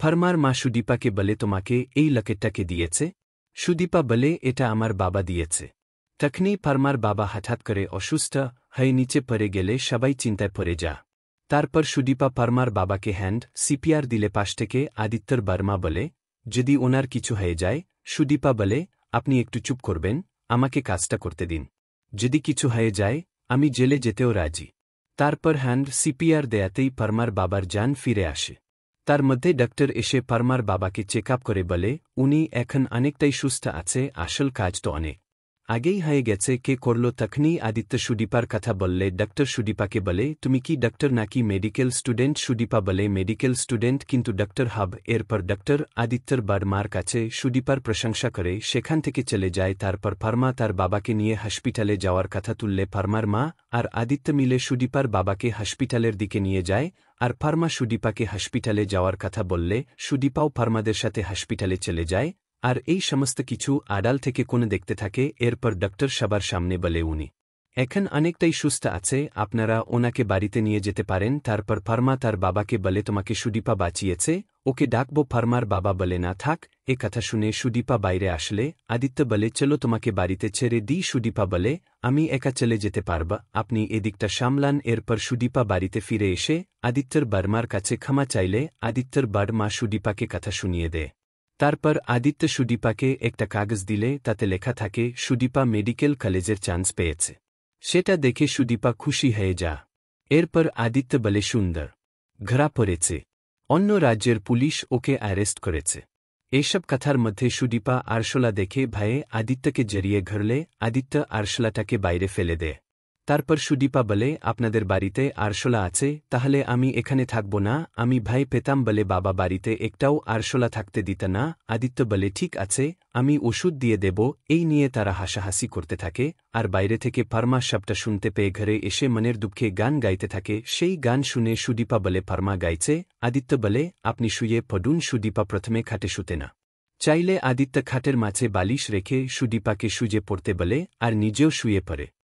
Farmer মা সুদীপাকে বলে তোমাকে এই লকেটটাকে দিয়েছে? সুদীপা বলে এটা আমার বাবা দিয়েছে। তখনই ফার্মার বাবা হঠাৎ করে অসুস্থ হয়ে নিচে পড়ে গেলে সবাই চিন্তায় পড়ে যা। তারপর সুদীপা ফার্মার বাবাকে হ্যান্ড সিপিআর দিলে পাশ থেকে আদিত্যর বর্মা বলে যদি ওনার কিছু হয়ে যায়। সুদীপা বলে আপনি একটু চুপ করবেন, আমাকে কাজটা করতে দিন। যদি কিছু হয়ে যায় আমি জেলে যেতেও রাজি। তারপর হ্যান্ড সিপিআর দেয়াতেই ফার্মার বাবার জান ফিরে আসে। তার মধ্যে ডাক্তার এসে ফার্মার বাবাকে চেক আপ করে বলে উনি এখন অনেকটাই সুস্থ আছে, আসল কাজ তো অনেক আগেই হয়ে গেছে। কে করল? তখনই আদিত্য সুদীপার কথা বললে ডাক্তার সুদীপাকে বলে তুমি কি ডাক্তার নাকি মেডিকেল স্টুডেন্ট? সুদীপা বলে মেডিকেল স্টুডেন্ট, কিন্তু ডাক্তার হব। এরপর ডাক্তার আদিত্যর বর্মার কাছে সুদীপার প্রশংসা করে সেখান থেকে চলে যায়। তারপর ফার্মা তার বাবাকে নিয়ে হসপিটালে যাওয়ার কথা তুললে ফার্মার মা আর আদিত্য মিলে সুদীপার বাবাকে হসপিটালের দিকে নিয়ে যায়। আর ফার্মা সুদীপাকে হসপিটালে যাওয়ার কথা বললে সুদীপাও ফার্মাদের সাথে হসপিটালে চলে যায়। আর এই সমস্ত কিছু আড়াল থেকে কোন দেখতে থাকে। এরপর ডাক্তার সবার সামনে বলে উনি এখন অনেকটাই সুস্থ আছে, আপনারা ওনাকে বাড়িতে নিয়ে যেতে পারেন। তারপর ফার্মা তার বাবাকে বলে তোমাকে সুদীপা বাঁচিয়েছে, ওকে ডাকবো? ফার্মার বাবা বলে না থাক। এ কথা শুনে সুদীপা বাইরে আসলে আদিত্য বলে চলো তোমাকে বাড়িতে ছেড়ে দিই। সুদীপা বলে আমি একা চলে যেতে পারবা, আপনি এদিকটা সামলান। এরপর সুদীপা বাড়িতে ফিরে এসে আদিত্যর বর্মার কাছে ক্ষমা চাইলে আদিত্যর বর্মা সুদীপাকে কথা শুনিয়ে দেয়। তারপর আদিত্য সুদীপাকে একটা কাগজ দিলে তাতে লেখা থাকে সুদীপা মেডিকেল কলেজের চান্স পেয়েছে। সেটা দেখে সুদীপা খুশি হয়ে যা। এরপর আদিত্য বলে সুন্দর ধরা পড়েছে, অন্য রাজ্যের পুলিশ ওকে অ্যারেস্ট করেছে। এসব কথার মধ্যে সুদীপা আরশোলা দেখে ভয়ে আদিত্যকে জড়িয়ে ধরলে আদিত্য আরশোলাটাকে বাইরে ফেলে দেয়। তারপর সুদীপা বলে আপনাদের বাড়িতে আরশোলা আছে, তাহলে আমি এখানে থাকব না। আমি ভয় পেতাম বলে বাবা বাড়িতে একটাও আরশোলা থাকতে দিত না। আদিত্য বলে ঠিক আছে, আমি ওষুধ দিয়ে দেব। এই নিয়ে তারা হাসাহাসি করতে থাকে। আর বাইরে থেকে ফার্মা সবটা শুনতে পেয়ে ঘরে এসে মনের দুঃখে গান গাইতে থাকে। সেই গান শুনে সুদীপা বলে ফার্মা গাইছে। আদিত্য বলে আপনি শুয়ে পড়ুন। সুদীপা প্রথমে খাটে শুতে না চাইলে আদিত্য খাটের মাঝে বালিশ রেখে সুদীপাকে শুয়ে পড়তে বলে আর নিজেও শুয়ে পড়ে।